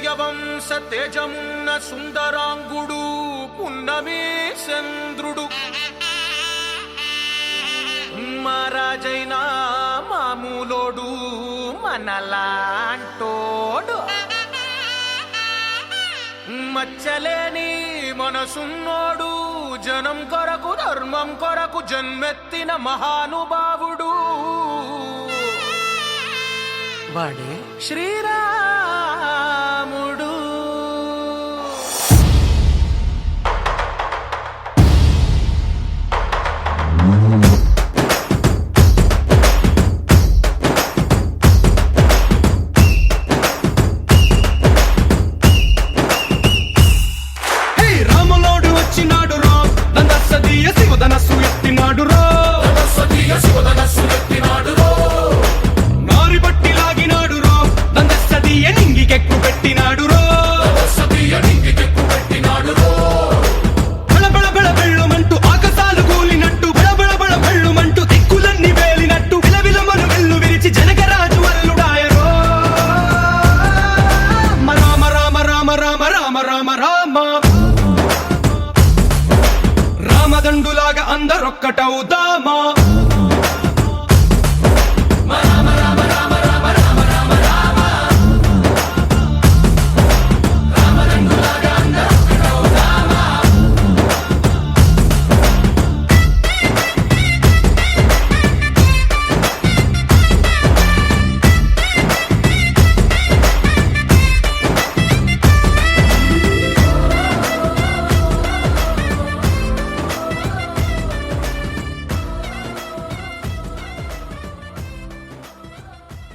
సూర్యవంశ తేజమున్న సుందరాంగుడు పున్నమి చంద్రుడు మహారాజైన మామూలోడు మనలాంటోడు మచ్చలేని మనసున్నోడు జనం కొరకు ధర్మం కొరకు జన్మెత్తిన మహానుభావుడు వాడే శ్రీరాముడు. రాములోడు వచ్చినాడు రో దందసదీయ శివధనస్సు ఎత్తినాడు రో నారి బట్టి లాగినాడు రో దందసదీయ నింగికెక్కు పెట్టినాడు రో బళబళ బళ బెళ్ళుమంటూ ఆకాశాలు కూలినట్టు బళబళ బళ బెళ్ళుమంటూ దిక్కులన్నీ వేలినట్టు విలవిలమను వెల్లు విరిచి జనకరాజు అల్లుడాయరో రామ రామ రామ రామ రామ రామ రామ రామదండులాగా అందరొక్కటవుదామా.